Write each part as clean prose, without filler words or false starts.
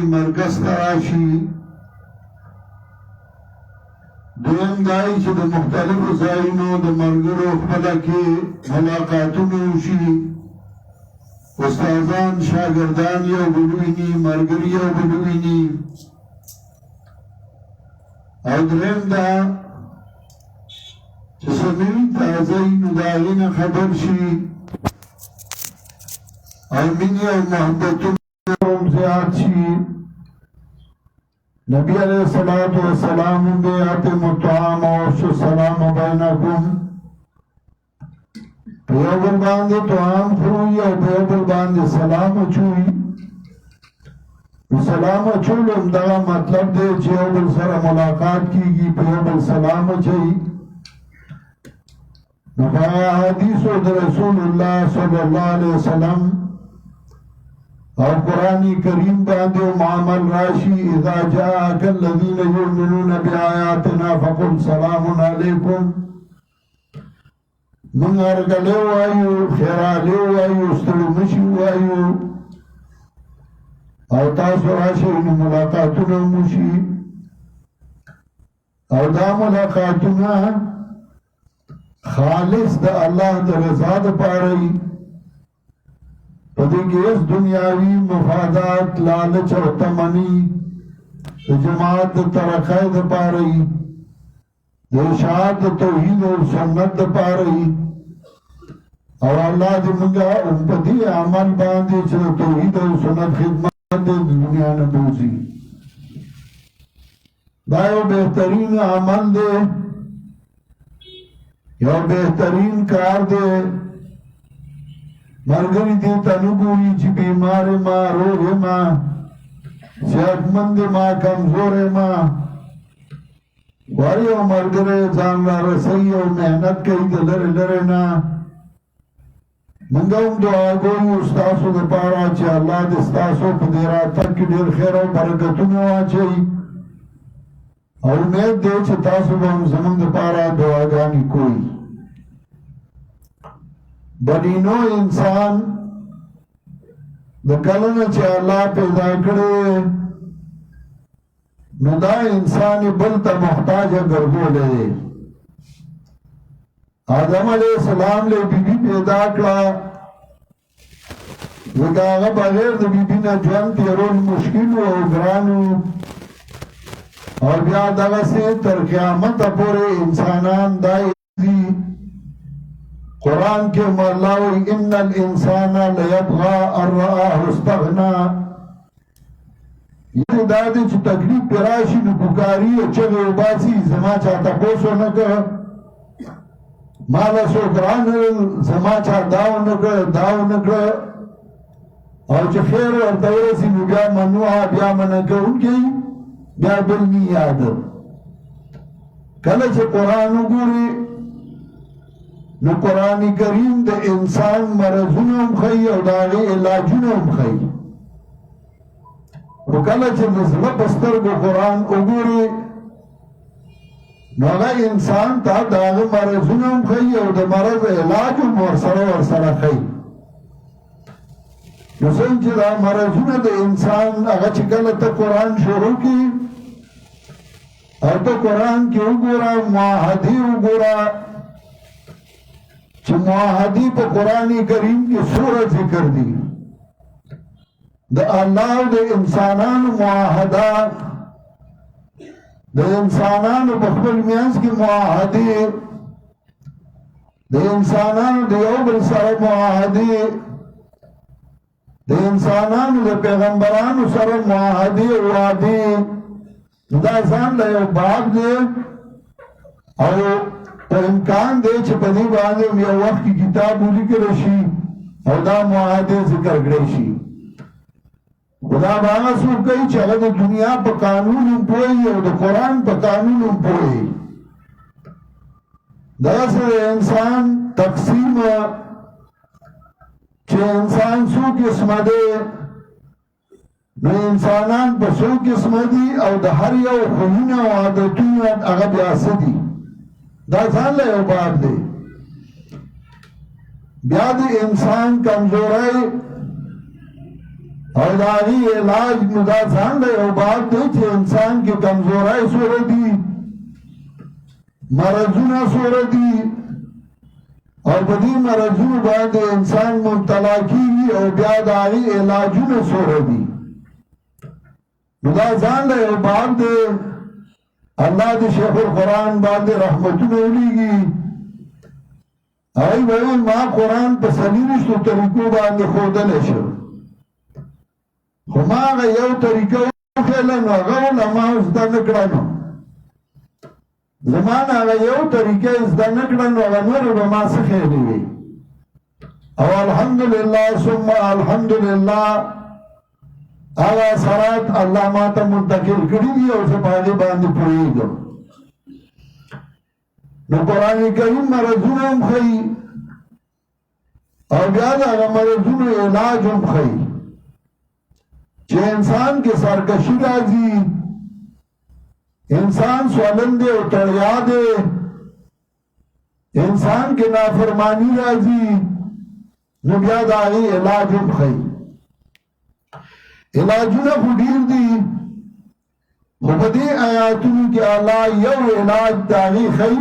مرکز تراشی دویم دائی چه دا مختلف زائنو دا مرگرو خلقی ملاقاتونو شی استازان شاگردان یو بلوینی مرگر یو بلوینی او درم دا چه سمیوی تازین داغین خبر شی او منی او محبتون زیاد شی نبی علیہ السلام بیعت مطعام وشو السلام بینکم پیوبر باندے طعام خروی او پیوبر باندے سلام اچوئی سلام اچولم دا مطلب دے چیوبر سر ملاقات کی گی پیوبر سلام اچوئی نفایا حدیث و در رسول اللہ صلی اللہ علیہ وسلم اور قرآن کریم باندے معامل راشی اذا جاءك الذین یؤمنون بآیاتنا فقل سلام علیکم من ارگلیو آئیو خیرالیو آئیو استرمشیو آئیو او تاسو راشی انو ملاقاتونا موشی او دا ملاقاتونا خالص دا اللہ دا رضا دا پارئی پدیگی اس دنیاوی مفادات لالچ و تمنی جماعت ترقی دا پارئی ارشاد توحید و سنت دا پارئی اور اللہ دی منگا امپتی عمل باندے چل توحید و سنت خدمت دے دنیا نبوزی دائیو بہترین عمل دے یا بہترین کار دے مرگری دیتا نگوری چی بیمار ما روح ما صحتمند ما کمزور ما واریو مرگرے جان را رسی و محنت کئی دلر لرنا منگاوم دعا گوئی استاسو دا پارا چی اللہ دستاسو پدیرا تک دیر خیر و برکتونو آچائی اور امید دے چی تاسو با ہم زمان دا پارا دعا گانی کوئی بنینو انسان دا کلن چی اللہ پیدا کرے نو دا انسانی بلتا محتاج گردو لے آدم علیہ السلام لے بی بی پیدا کرا ودا آغا بغیر دا بی بی نا جوان تیرون مشکل و گرانو اور بیا دغا سے تر قیامت پورے انسانان دائی قرآن کے مولاوی ان الانسان لیبغا الرآہ استغنا یہ دادی چو تکلیف پراشی نو پکاری چگه و باسی زما چاہتا پوسو نکر مالا سو گران زما چاہ داو نکر اور چو خیر اور دورسی نو بیا منوعا بیا منکر ان کی بیا بلنی یاد کلچ قرآنو گوری نو قرآن کریم دا انسان مرضونم خی او داغی علاجونم خی و کلچ نزل پستر کو قرآن اگوری نو اگا انسان تا داغی مرضونم خی او دا مرض علاجون ورسر خی نو سنچ دا مرضون دا انسان اگا چکلتا قرآن شروع کی اور تو قرآن کی اگورا معاہدی اگورا چھ معاہدی پا قرآن کریم کی سورت ذکر دی دا اللہ دا انسانان معاہدہ دا انسانان بخبل میانس کی معاہدی دا انسانان دا یوبر سر معاہدی دا انسانان دا پیغمبران سر معاہدی وعدی دا زان دا یو باب دے او تو امکان دے چھ پدی باندے یا وقت کی کتاب ذکر شی او دا معاہدے ذکر گریشی خدا بانا سو کئی چھ اگر دنیا پا قانون پوئی او دا قرآن پا قانون پوئی دا سر انسان تقسیم چھ انسان سو قسم دے نو انسانان پا سو قسم دی او دا ہر یو خونین و عادتون اغب یاسدی دا ځان له یو باب دی بیا د انسان کمزوری او داغی علاج مدازان لے او بات دے چھ انسان کی کمزورائی سور دی مرضونا سور دی اور بدی مرضون باندے انسان مبتلا کی او بیا داغی علاجونا سور دی مدازان لے او بات دے اللہ دے شیخ القرآن باندے رحمتون اولی گی آئی بھائی ما قرآن پسلیرشتو طریقو باندے خودلے شو خما آگا یو طریقہ خیلن آگا علماء ازدہ نکڑنو زمان آگا یو طریقہ ازدہ نکڑنو آگا نور بما سخیلی گئی او الحمدللہ ثم الحمدللہ آگا سرات اللہ ماتا منتقل کری دی اور سپاہی باندی پوئی گو نو قرآن کریم مرضون ہم خی اور بیاد آگا مرضون علاج ہم خی چه انسان کے سرکشی رازی انسان سوالن دے و تڑیا دے انسان کے نافرمانی رازی نبیاد آئی علاج ہم خی علاجونا خودیر دی خودی آیاتون کی اللہ یو علاج داغی خی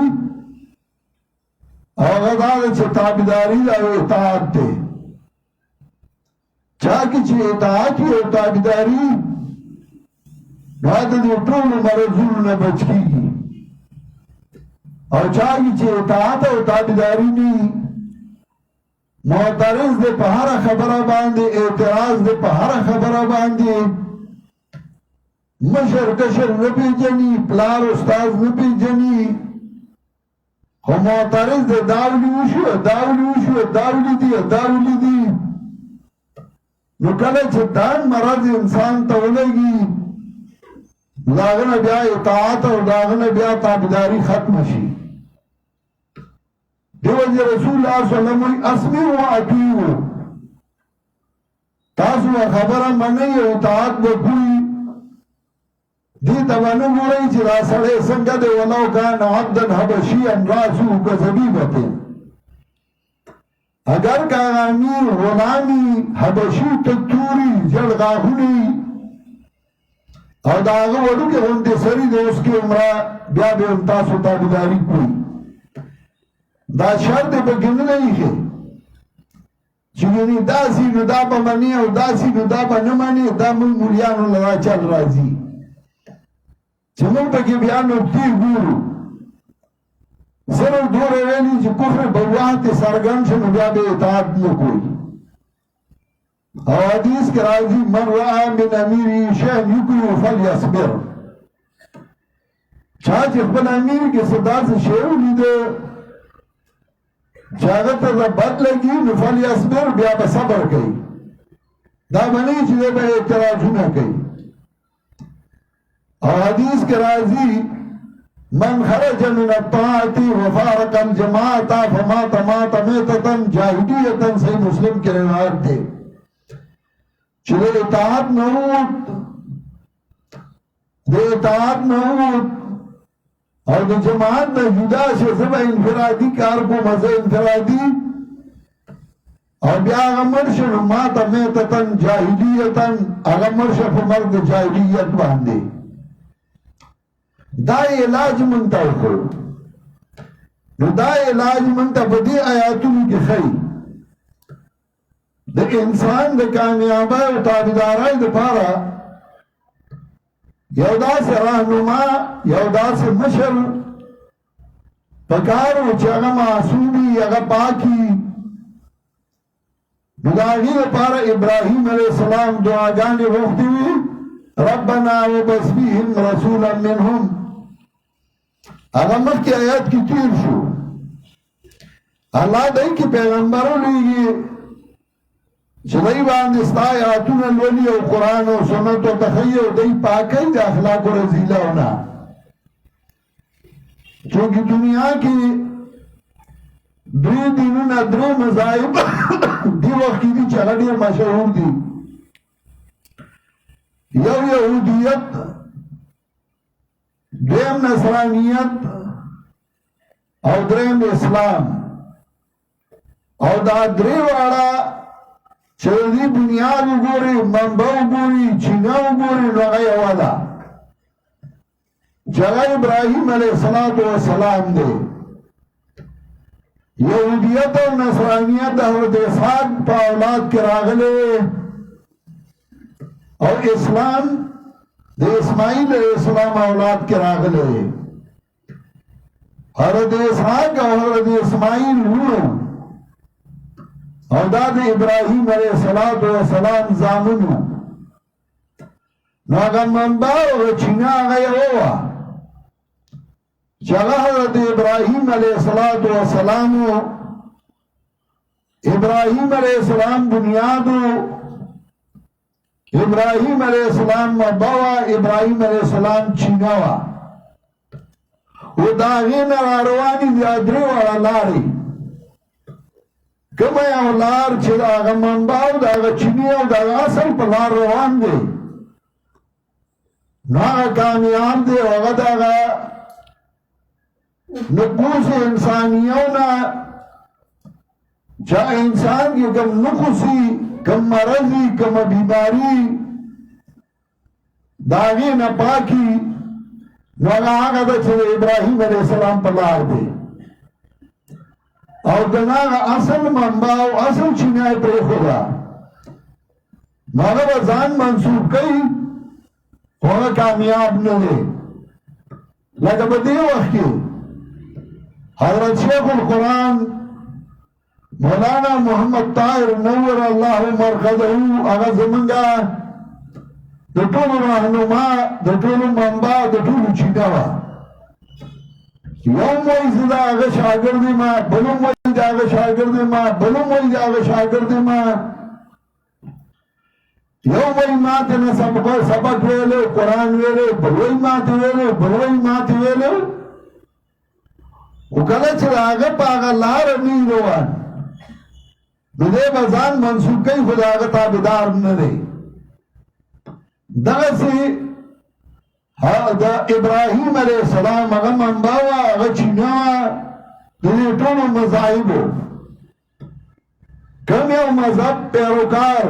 اور غدار چه تابداری دا و اطاعت دے چاکی چه اطاعتی و تابداری نواد دی طول مرزول نبچ کی گی اور چاکی چه اطاعت و تابداری نی معترض دے پہارا خبرہ باندے اعتراض دے پہارا خبرہ باندے مشر کشر نپی جنی پلار استاز نپی جنی خو معترض دے داولی وشو داولی دی نو کله چې دان مرض انسان ته ولګي داغنه بیا اطاعت او داغنه بیا تابعداري ختم شي دیو جی رسول الله صلی الله علیه وسلم اسمعوا واطیعوا تاسو خبره منئ او اطاعت وکړئ دې ته ونه وایي چې را سره څنګه دی ولو کان عبدا حبشيا راسو کذبیبته اگر کا امیر غلامی حبشی تکتوری جلغاہونی او داغا وڈو کے ہونتے سری دے اس کی عمرہ بیا بے انتاسو تابداری کوئی دا شرط بگن نہیں ہے چونی دا سی ندا با منی او دا سی ندا با نمانی دا من مولیانو لگا چل رازی چمن پکی بیا نکتی گورو صرف دور ویلی چی کفر بواہت سرگن شن بیا بے اطاعت نکوئی اور حدیث کے راضی من رعا من امیری شہن یکیو فلیصبر چاچ اقبل امیر کے صدا سے شیعو لیدے چاگت ربت لگی نفلیصبر بیا بصبر گئی دا منی چیزے بے اعتراض نہ گئی اور حدیث کے راضی من خرج من الطاعت وفارق الجماعت فمات مات میتتا جاہدیتا صحیح مسلم کے روایت تھے چلے اطاعت نعود دے اطاعت نعود اور دے جماعت میں جدا سے سب انفرادی کار کو مزہ انفرادی اور بیا اغمرشن مات میتتا جاہدیتا اغمرشن مرد جاہدیت باندے دا علاج منتا کرو نو دا علاج منتا بدی آیاتون کی خی دا انسان دا کامیابہ و تابدارائی دا پارا یودا سے راہنما یودا سے مشر پکارو چاگا معصومی اگا پاکی نداغی دا پارا ابراہیم علیہ السلام دعاگانی وقتی ہوئی ربنا وبسبیہم رسولا منہم اغمت کی آیات کی تیر شو اللہ دائی کی پیغمبروں لیگی چلائی باندستا آیاتون الولی و قرآن و سنت و تخیع و دائی پاکی دا اخلاق و رزیلہ ہونا چونکہ دنیا کی دری دینون ادرے مذاہب دی وقت کی دی چغڑی مشہور دی یو یہودیت دویم نصرانیت او دریم اسلام او دا دری والا چې دې بنیاد وګوري منبع وګوري چینه وګوري نو هغه یوه ده چې هغه ابراهیم علیه السلام دی یهودیت او نصرانیت د حضرت اسحاق په اولاد کې راغلی او اسلام د اسماعیل علیه السلام اولاد کې راغلی حضرت اسحاق او حضرت اسماعیل ورو او دا د ابراهیم علیه السلام زامنو نو هغه منبع او چینه هغه یوه وه چې هغه حضرت ابراهیم علیه السلام ابراهیم علیه السلام بنیادو ابراهیم علیه السلام منبع ابراهیم علیه السلام چینه وه و د هغې نه راروانې دي درې واړه لارې کومه یو لار چې د هغه منبع او د هغه چینې او د هغه اصل په لار روان دی نو هغه کامیاب دی او هغه د هغه نقوص انسانیوں نا چا انسان کی کم نقصی کم مرضی کم بیماری داغی نا پاکی نوغا آگا دا چھے ابراہیم علیہ السلام پر لار دے اور دناغا اصل منبع و اصل چینائی پر خدا نوغا بزان منصوب کئی ہوگا کامیاب نلے لگا بدے وقت کی حضرت شیخ القرآن مولانا محمد طاہر نور اللہ مرقدہو اغا زمانگا دٹولو رہنما دٹولو منبع دٹولو چینوا یوم ویزد آغا شاگردی ما بلوم ویزد آغا شاگردی ما بلوم ویزد آغا شاگردی ما یوم وی ماتنا سبق ویلو قرآن ویلو بلوی مات ویلو بلوی مات ویلو وکله چې هغه په هغه لاره نه روان نو دی به ځان منسوب کوي خو د هغه تابعدار نه دی دغسې د ابراهیم علیه السلام هغه منبع وه هغه چینه وه د دې ټولو مذاهبو کوم یو مذهب پیروکار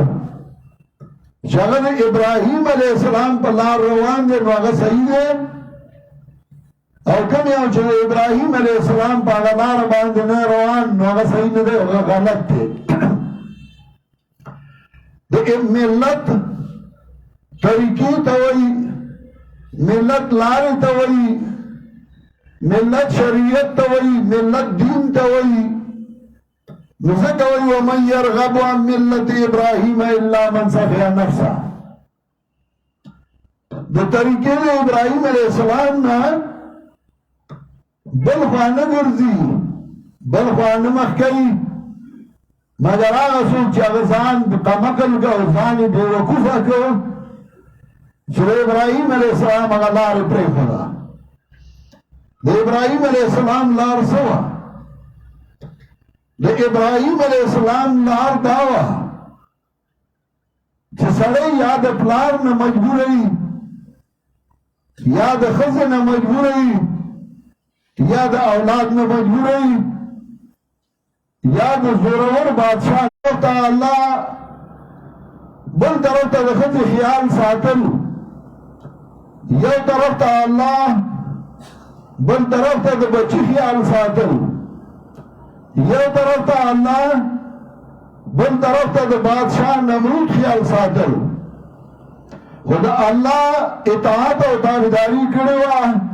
چې هغه د ابراهیم علیه السلام په لار روان دی نو هغه صحیح دی او کم یو چې ابراهیم علیه السلام په هغه لاره باندې نه روان نو هغه صحیح نه دی هغه غلط دی د ملت طریقې ته وایي ملت لارې ته وایي ملت شریعت ته وایي ملت دین ته وایي نو ځکه وایي ومن یرغب عن ملت ابراهیم الا من سفه نفسه د طریقې د ابراهیم علیه السلام نه بل خوانه ګرځي بل خوانه مخ کوي مگر هغه څوک چې هغه ځان کمعقل که او ځان یې بېوقوفه که چې د ابراهیم علیه السلام هغه لارې پرېښوده د ابراهیم علیه السلام لار څه وه د ابراهیم علیه السلام لار دا وه چې سړی یا د پلار نه مجبوروي یا د ښځې نه مجبوروي یا د اولاد نه مجبوروي یا د زورور بادشاہ ته الله بل طرف ته د ښځې خیال ساتل یو طرف ته الله بل طرف ته د بچي خیال ساتل یو طرف ته الله بل طرف ته د بادشاہ نمرود خیال ساتل خو د الله اطاعت او تابعداري کړې وه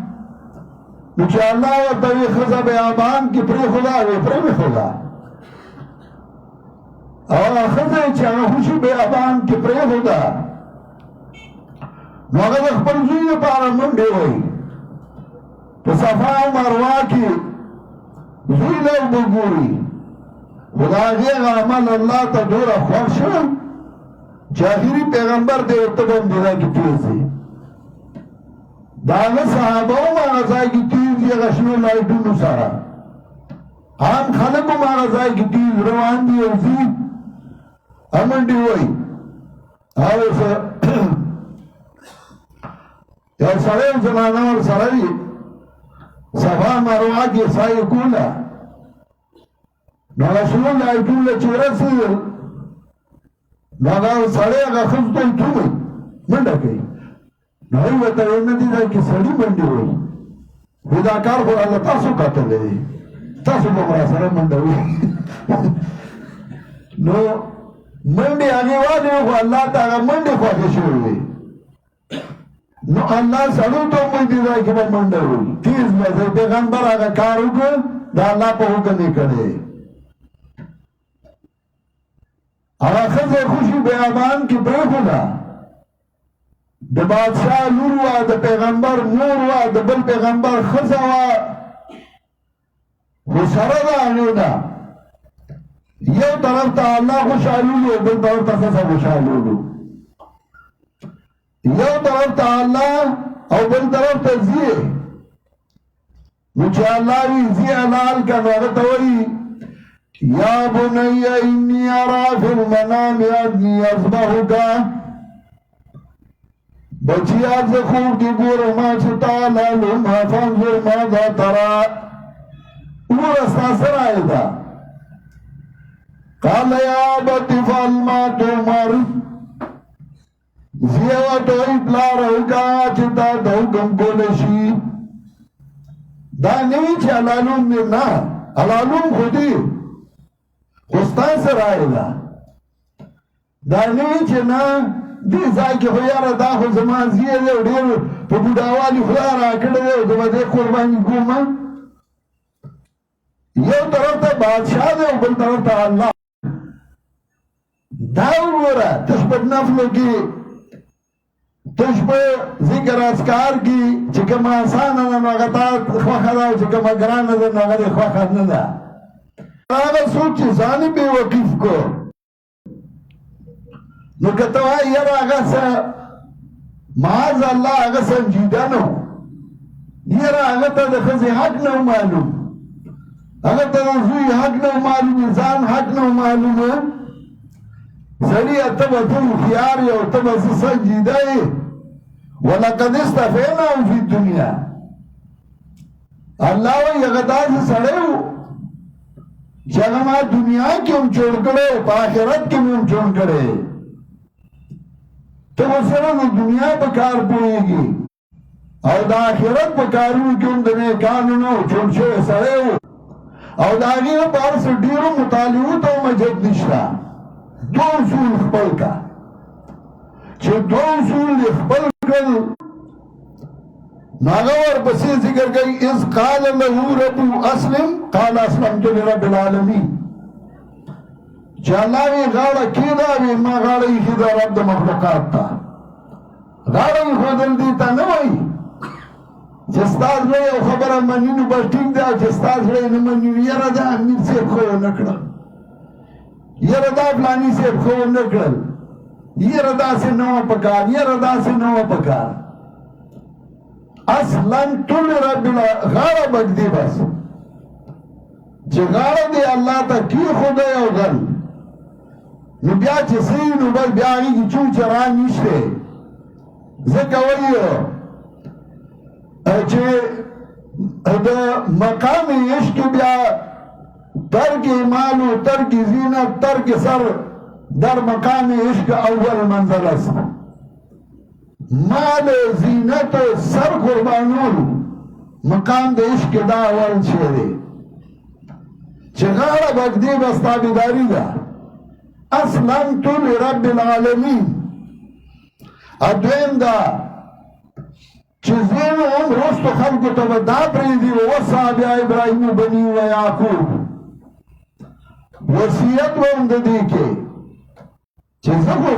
نو چې الله ورته وي ښځه بیابان کې پرېښوده وی پرېښوده او ښځه چې هغه خوشي بیابان کې پرېښوده نو هغه د خپل زوی لپاره منډې وایي په صفا او مروه کې زوی له اوبه ګوري خو د هغې هغه عمل الله ته دومره خوښ شه چې اخري پیغمبر دی ورته به هم دې ځای کې پرېږدي د هغه صحابه هم هغه ځای کې کېږدي هغه شنو لایټونو سره عام خلک هم هغه ځای کې کېږدي روان دي او ځي منډې وایي او یو سړی او زنانه ورسره وي صفا مروه کې سایه کوله نو هغه شنو لایټونه چې ورسېدل هغه سړی هغه ښځو ته یې تومئ منډه کوي نو هغوی ورته ویل نه دي دا کې سړي منډې وایي وایي دا کار خو الله تاسو کتلی دی تاسو به راسره منډه وایي نو منډې هغې والې خو الله ته هغه منډې خوښې شوې وې نو الله سړو ته هم وایي دې ځای کې به منډه وایي تیز به دی پیغمبر هغه کار وکړ د الله په حکم یې کړی هغه ښځه خوشي بیابان کې پرېښوده د بادشاه لور وه د پیغمبر مور وه د بل پیغمبر ښځه وه خو سره د هغې ده یو طرف ته الله خوشحالولو بل طرف ته ښځه خوشحالولو یو طرف ته الله او بل طرف ته ځي نو چې الله وي ځي حلال که نو هغه ته وایي یا بنی انی ارا فی المنام انی اذبحک بچیا زه خوب کې ګورم ما چې تا حلالوم فانظر ماذا ترى وګوره ستا څه رایه ده قال یا ابت افعل ما تؤمر زیه ورته وایي پلاره وکړه چې تا د حکم کولی شي دا نه وي چې حلالوم مې نه حلالوم خو دي خو ستا څه رایه ده دا نه وي چې نه دې ځای کې خو یاره دا خو زما زیه دی او ډېر په بوډاوالي خدای راکړی دی او زه به دې قرباني کومه یو طرف ته بادشاه دی او بل طرف ته الله دا وګوره تش په نفلو کې تش په ذکر اذکار کې چې کومه اسانه ده نو هغه تا خوښه ده او چې کومه ګرانه ده نو هغه دې خوښه نه ده هغه څوک چې ځان یې بې وقف کو نو که ته وایې یاره هغه څه معاذ الله هغه سنجیده نه و یاره هغه ته د ښځې حق نه و معلوم هغه ته د زوی حق نه و معلوم ځان حق نه و معلومه سړیه ته به ته هوښیار یې او ته به څه سنجیده یې ولقد استفیناه فی الدنیا الله وایي هغه داسې سړی و چې هغه ما دنیا کې هم جوړ کړی په آخرت کې مې هم جوړ کړی ته خو سره د دنیا په کار پوهېږي او د آخرت په کارونو کې هم د نیکانو نه و جوړ شوی سړی و او د هغې لپاره څه ډېرو مطالعو ته هم حاجت نشته دو اصول خپل کا چې دو اصول یې خپل کړل نو هغه ورپسې ذکر کوي اذ قال له ربه اسلم قال اسلمت لرب العالمین چې الله وی غاړه کېده وی ما غاړه ایښې ده رب د مخلوقات ته غاړه ایښودل دې ته نه وایي چې ستا زړه یو خبره مني نو بس ټیک ده چې ستا زړه یې نه مني نو یاره دا امیر صاحب ښه ونه کړل یاره دا فلاني صاحب ښه ونه کړل یاره داسې نه وه پکار یاره داسې نه وه پکار اسلمت لرب غاړه بږدي بس چې غاړه دې الله ته کېښوده یو ځل نو بیا چې څه وي نو بس بیا هغې کې چون چران نشته ځکه وایي چې د مقام عشق بیا ترک مال و ترک زینت ترک سر در مقام عشق اول منزل است مال زینت سر قربانول مقام د عشق دا اول شی دی چې غاړه بږدي بس تابعداري ده اسلمت لرب العالمین ادویم دا چې زین هم رستو خلقو ته به دا پرېږدي ووصا بیا ابراهیم بني و یعقوب وصیت به هم د دې کې چې زه خو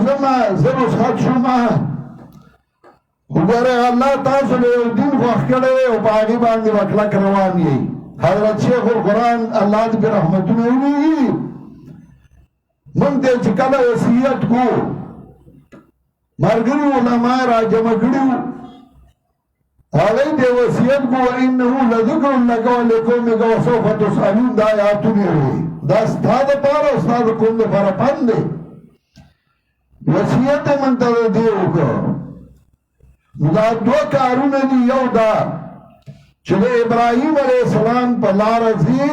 زه رخصت شومه خو ګوره الله تاسو له یو دین خوښ کړی دی او په هغې باندې به کلک روان یې حضرت شیخ القرآن الله دې پرې رحمتونه ولیږي موږ ته چې کله وصیت کو ملګري علما را جمع کړي وو هغوی دې وصیت کو وانه لذکر لک ولقومک وسوف تسألون دا آیاتونه وي دا ستا دپاره او ستا د قوم دپاره پند دی وصیت یې موږ ته دې وکړو نو دا دوه کارونه دي یو دا چې د ابراهیم علیه السلام په لاره ځي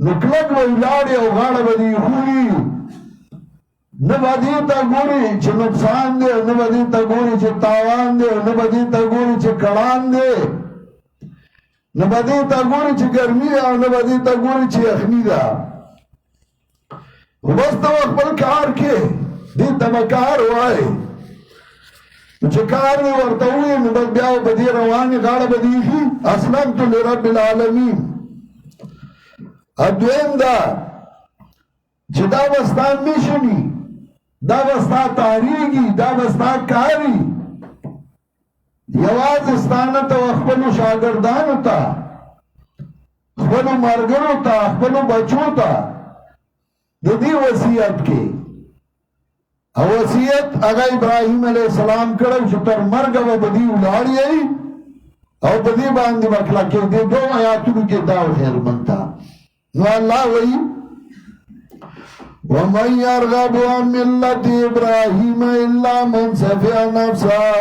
نو کلک به ولاړې او غاړه به دې ایښولي نه به دې ته ګوري چې نقصان دی، نه به دې ته ګوري چې تاوان دی، نه به دې ته ګوري چې کړان دی، نه به دې ته ګوري چې ګرمي ده، او نه به دې ته ګوري چې یخني ده. خو بس ته خپل کار کې دې ته به کار وایي. چې کار دې ورته ووایي نو بس بیا به دې روانې غاړه به دې ایښي اسلمت لرب العالمین. دویم دا چې دا به ستا میشني، دا به ستا تاریږي، دا به ستا کاري یوازې ستانه ته او خپلو شاګردانو ته، خپلو ملګرو ته، خپلو بچو ته د دې وصیت کې. او وصیت هغه ابراهیم علیه السلام کړی چې تر مرګه به په دې ولاړ یې او په دې باندې به کلکې. دې دوه آیاتونو کې دا خیرمند ده. نو الله وایي وَمَنْ يَرْغَبُ عَنْ مِلَّةِ إِبْرَاهِيمَ إِلَّا مَنْ سَفِهَ نَفْسَهُ.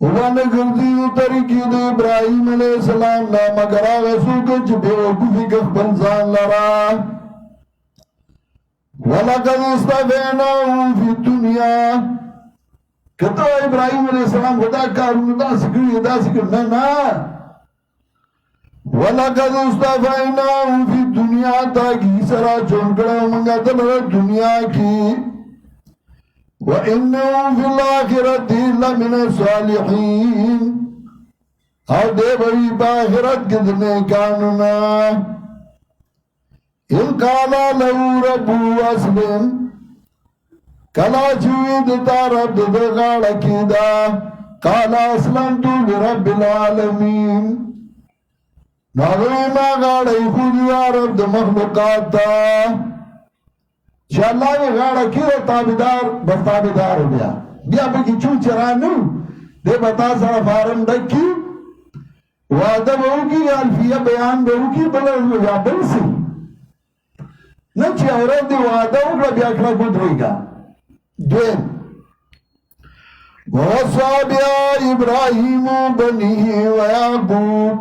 ونه ګرځي طریقې د ابراهیم علیه السلام نه مگر هغه څوک چې بېوقوفي که خپل ځان لره. وَلَقَدِ اصْطَفَيْنَاهُ فِي الدُّنْيَا. که ته ابراهیم علیه السلام خو دا کارونه داسې کړي داسې کړي، نه نه. وَلَقَدْ اصْطَفَيْنَاهُ فِي الدُّنْيَا. تاکي سره چون کړو موږ دلته دنیا کې. وَإِنَّهُ فِي الْآخِرَةِ لَمِنَ الصَّالِحِينَ. او دې به وي په آخرت کې د نیکانو نه. إِذْ قَالَ لَهُ رَبُّهُ أَسْلِمْ. کله چې وی د تا رب د غاړه کې ده، قال أسلمت لرب العالمین. ناغوی ما غاڑی خودی عرب دا مخلوقات تا چه اللہ وی غاڑا کی دا تابدار بس تابدار ہو بیا بیا بکی چون چرانو دے بتا سارا فارم ڈکی وعدہ بہو کی الفیہ بیان بہو کی بلد یا بل سی نچی عورت دی وعدہ اکڑا بیا اکڑا خود ہوئی گا. دویم وَوَصَّى بِهَا إِبْرَاهِيمُ بَنِيهِ وَيَعْقُوبُ.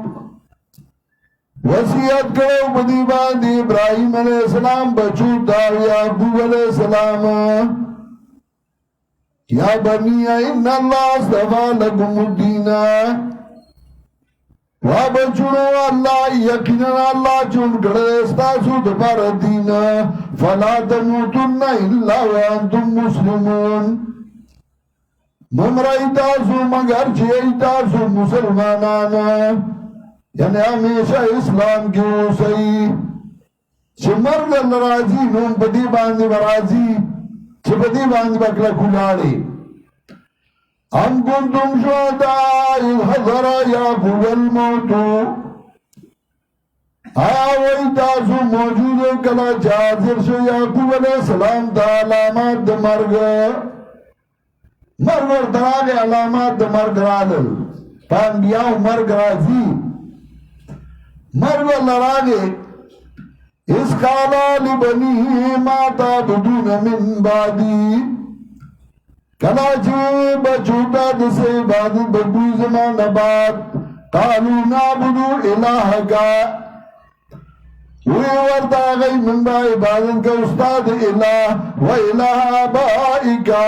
وصیت کرو بدی باندې ابراهیم علیہ السلام بچو تا یعقوب علیہ السلام. یا بنی ان اللہ اصطفى لكم الدین. وا بچونو الله یقینا الله چون کړه تاسو د پر دین. فلا تموتن الا وانتم مسلمون. ممرای تاسو مگر چې تاسو مسلمانان، یعنی ہمیشہ اسلام کی اوسئی. چھ مرد نرازی نون بدی باندی برازی چھ بدی باندی بکلا کھلاڑی. ام کنتم شہداء اذ حضر یعقوب الموت. آیا وی تاسو موجود کلا حاضر شو یعقوب علیہ السلام دا علامات دا مرگ. مرگ ورطراغ علامات دا مرگ رالل پانبیاء مرگ رازی. مرگ اللہ راگے اس قالا لبنی ما تعبدون من بعدی. کلا چوئے بچوتا دسے عبادت بگوی زمان بعد. قالو نعبدو الہ کا. وی ورطا غی من با عبادت کا استاد الہ و الہ آبائی کا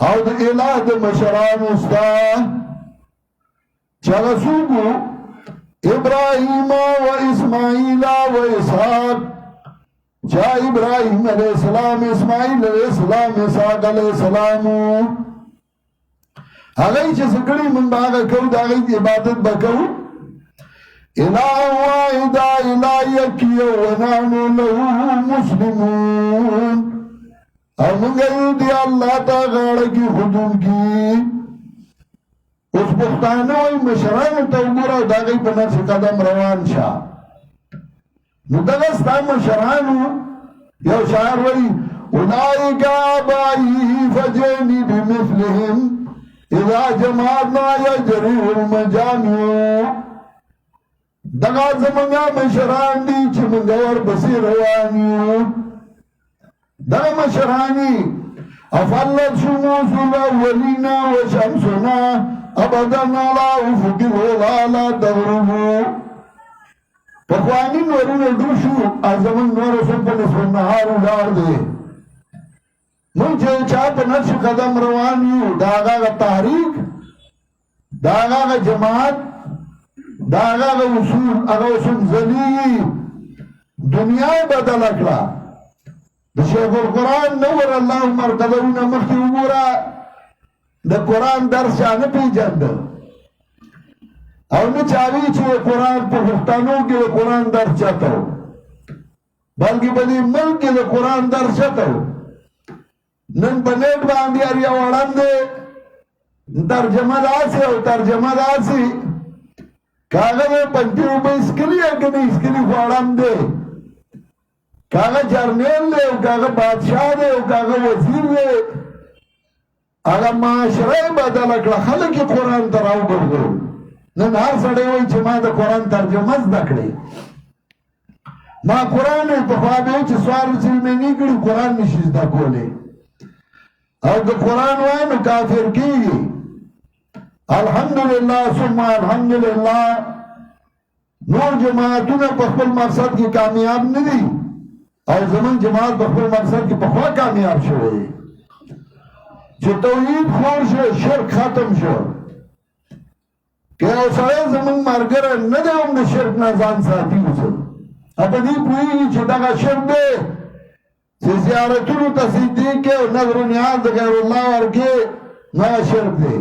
او دا الہ دا مشران استاد. چلسوکو ابراہیم و اسماعیل و اسحاق. جا ابراہیم علیہ السلام، اسماعیل علیہ السلام، اسحاق علیہ السلام. اگئی چه سکڑی من باغا کو دا اگئی عبادت بکو. الہ واحد الہ یکی و نحن له مسلمون. اور منگیو دی اللہ تا غاڑ کی خودن کی. اس پختانو ای مشران توگورا دا غی پا نفس قدم روان شا. نو دغستا مشرانو یو شعر وی اولائک آبائی فجینی بمثلهم اذا جمعنا یجری المجامع. دغا زمانگا مشران دی چی منگور بسی روانیو. دغا مشرانی افلت شموس الاولین و شمسنا ابدا لا افق الولا لا تغربو. پخوانی نورونه ډوب شو زمونږ نور اوس په نصف النهار ولاړ دی مونږ چې چا په نقش قدم روان یو د هغه تحریک د هغه جماعت د هغه اصول هغه اصول ځلیږي دنیا یې بدله کړه د شیخ القرآن نور الله مرتبهونه مخکې وګوره د قرآن درس چا نه پېژانده او نه چاوي چې قرآن په پښتنو کې د قرآن درس چاته و بلکې په دې ملک کې د قرآن درس چاته و نن په نیټ باندې هر یو وړاند دی ترجمه داسې او ترجمه داسې کاغه د پنځه روپۍ اسکلي یا که نه اسکلي خو وړاند دی کاغه جرنیل دی او کاغه بادشاه دی او کاغه وزیر دی هغه معاشره یې بدله کړه خلک یې قرآن ته راوګرځول نن هر سړی وایي چې ما د قرآن ترجمه زده کړې ما قرآن پخوا به وایي چې څوارلس علمې نه کړي قرآن نشي زده کولی او که قرآن وایي نو کافر کېږي الحمدلله ثم الحمدلله نور جماعتونه په خپل مقصد کې کامیاب نه دي او زمونږ جماعت په خپل مقصد کې پخوا کامیاب شوی دی چې توحید خور شو شرک ختم شو که یو سړی زمونږ ملګری نه دی هم د شرک نه ځان ساتي اوسه په دې پوهېږي چې دغه شرک دی چې زیارتونو ته سجدې کې او نظر و نیاز د غیر الله ورکې هغه شرک دی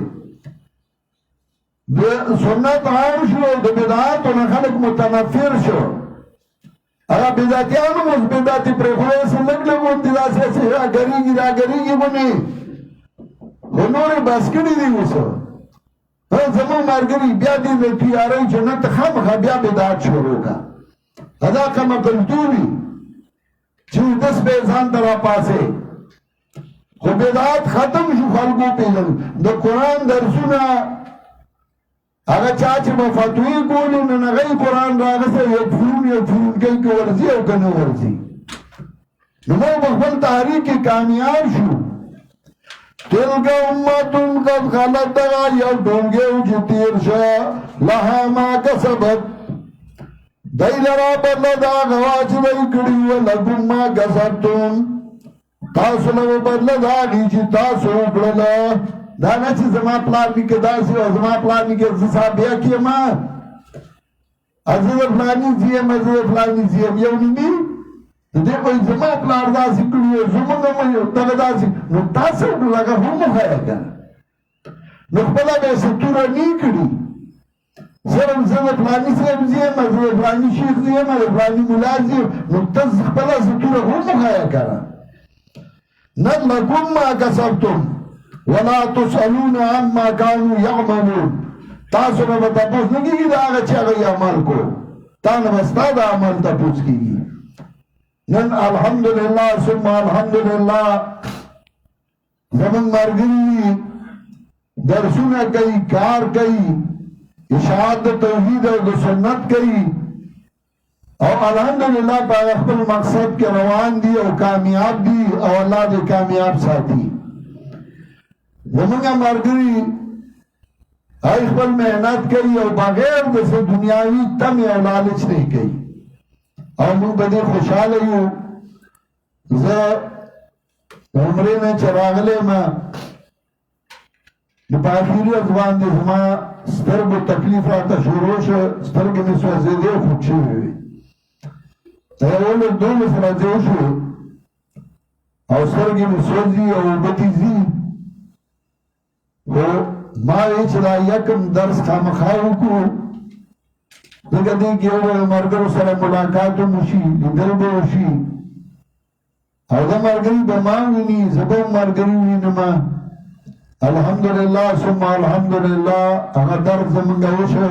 د سنت عام شو د بدعاتو نه خلک متنفر شو هغه بدعتیانو اوس بدعتې پرېښودی څه لږ لږ غوندې داسې راګرېږي بونې خو نورې بس کړي دي اوسه زمونږ ملګري بیا دې د تیارۍ جنت ته خامخا بیا بدعت شروع کړه دا کمه کلتوري چې اودس به یې ځان ته راپاسې خو بدعت ختم شو خلکو پېژنو د قرآن درسونه هغه چا چې به فتوې کولې نن هغه یې قرآن راغستی یکفرون کوي که ورځي او که نه ورځي نو موږ په خپل تحریک کې کامیاب شو تلک امتون قد خلت دغا یو ډونګې و چې تیر شه لها ما کسبت دی لرا بدله دا غوا چې دی کړي وه لکم ما کسبتم تاسو له بدله دا غي چې تاسو وکړله دا نه چې زما پلار نیکه داسې او زما پلار نیکه زه صاحب بیا کېم زه د فلاني ځیم زه د فلاني ځیم یو نیمي دې کوئی زما پلار داسې کړي وو زمونږ هم دغه داسې نو تاسو لکه هم وښیه که نو خپله به یې څه توره نه کړي صرف زه د فلاني صاحب ځیم زه د فلاني شیخ ځیم د فلاني ملا ځیم نو ته خپله څه توره هم وښیه که نه لکم ما کسبتم ولا تسألون عما كانوا يعملون تاسو به تپوس نه کېږي د هغه چې هغه یې عمل کو تا نه به ستا د عمل تپوس کېږي نن الحمدلله ثم الحمدلله زمونږ ملګري درسونه کوي کار کوي اشاعت د توحید او د سنت کوي او الحمدلله په خپل مقصد کې روان دي او کامیاب دي او الله دې کامیاب ساتي زمونږ ملګري هغوی خپل محنت کوي او بغیر د څه دنیاوي تمې او لالچ نه کوي او موږ په دې خوشحاله یو زه عمرې نه چې راغلی ما نو په اخري ورځ باندې زما سترګو تکلیف راته شروع شو سترګې مې سوځېدې او خوږ شوې وې یولس دولس ورځې وشوې او سترګې مې سوځي او اوبه دې ځي خو ما وی چې دا یکم درس خامخا وکړو ځکه دې کې یو ملګرو سره ملاقات هم وشي لیدل به وشي او دا ملګري به ما ویني زه به هم ملګري وینم الحمدلله ثم الحمدلله هغه درس زمونږ وشو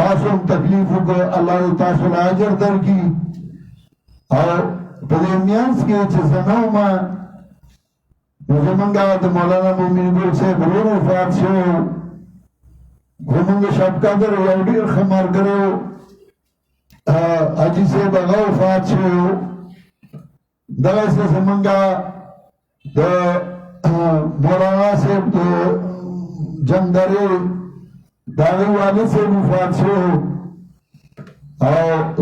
تاسو هم تکلیف وکړه الله دې تاسو له اجر درکړي او په دې میانځ کې چې زه نه وم زمونږ د مولانا مومن ګل صاحب ورور وفات شو زمونږ شب قدر یو ډېر ښه ملګری و حاجي صاحب هغه وفات شو دغسې زمونږ د مولانا صاحب د جنګدرې د هغې والد صاحب وفات شو او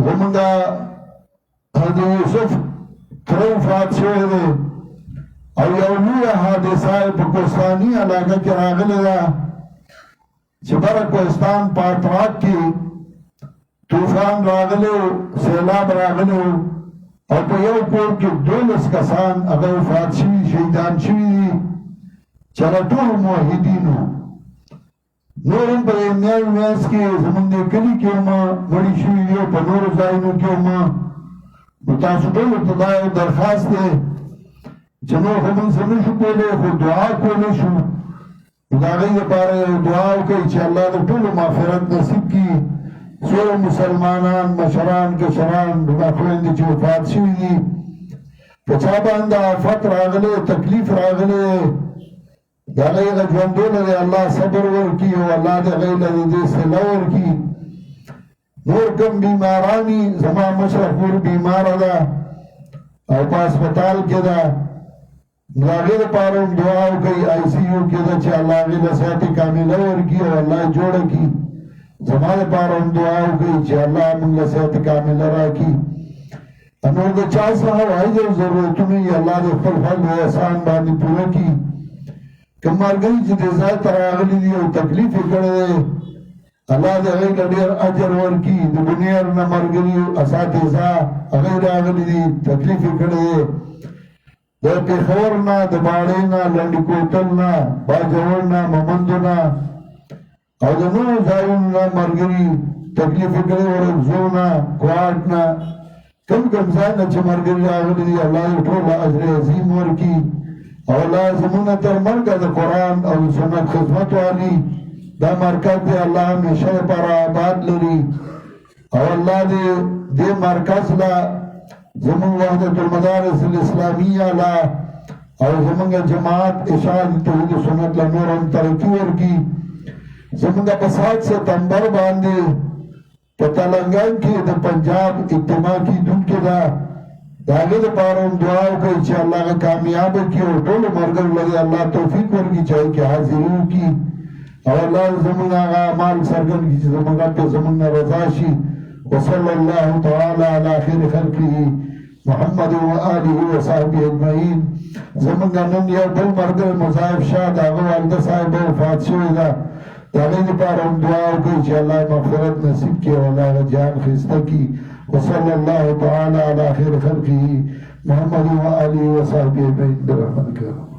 زمونږه د یوسف تره وفات شوی دی او یو لویه حادثه په کوهستاني علاقه کې راغلې ده چې بره کوهستان په اطراف کې طوفان راغلی سیلاب راغلی او په یو کور کې 12 کسان هغه وفات شوي شهیدان شوي دي چې هغه ټول موحدینو نور هم په میانس کې زمونږ د کلي کې هم مړي شوي دي او په نورو ځایونو کې هم نو تاسو ټولو ته دا یو درخواست دی چې نور خو موږ څه نشو کولی خو دعا کولی شو د هغې لپاره یو دعا وکړئ چې الله د ټولو مغفرت نصیب کړي څو مسلمانان مشران کشران زما خویندې چې وفات شوي دي په چا باندې آفت راغلی تکلیف راغلی د هغې د ژوندو لري الله صبر ورکړي او الله د هغې لري دې صله ورکړي نور کم بیمارانی زما مشره خور بیماره ده او په هسپتال کې ده نو هغې دپاره هم دعا وکړئ آی سی یو کې ده چې الله هغې له صحت کامله ورکړي او الله یې جوړه کړي زما دپاره هم دعا وکړئ چې الله موږ له صحت کامله راکړي نور د چا څه هوایي او ضرورتونه یې الله د خپل فضل او احسان باندې پوره کړي که ملګري چې دې ځای ته راغلي دي او تکلیف یې کړی دی الله دې هغې ته ډېر اجر ورکړي د بنیر نه ملګري اساتذه هغې راغلي دي تکلیف یې کړی دی د پېښور نه د باړې نه لنډي کوتل نه باجوړ نه مومندو نه او د نورو ځایونو نه ملګري تکلیف یې کړی ورکزو نه کوهاټ نه کم کم ځای نه چې ملګري راغلي دي الله دې ټول اجر عظیم ورکړي او الله زمونږ تر مرګه د قرآن او سنت خدمت والی دا مرکز دی الله همیشه لپاره آباد لري او الله دې مرکز لا زمونږ وحدت المدارس الاسلامیه لا او زمونږ جماعت اشاعت توحید سنت لا نور هم ترقي ورکړي زمونږ په 7 ستمبر باندې په تلنګان کې د پنجاب اجتماع کیدونکې ده د هغې دپاره هم دعا وکړئ چې الله هغه کامیابه کړي او ټولو ملګرو لري الله توفیق ورکړي چې هغې کې حاضري وکړي او الله زمونږ هغه اعمال څرګند کړي چې زمونږ رب زمونږ نه رضا شي وصلی الله تعالی علی خیر خلقه محمد و آله و صحبه اجمعین زمونږ نن یو بل ملګری مضاعف شاه د هغه والده صاحبه وفات شوې ده د هغې دپاره هم دعا وکړئ چې الله مغفرت نصیب کړي او الله هغه جان ښایسته کړي وصلی الله تعالی علی خیر خلقه محمد و آله و صحبه اجمعین برحمتک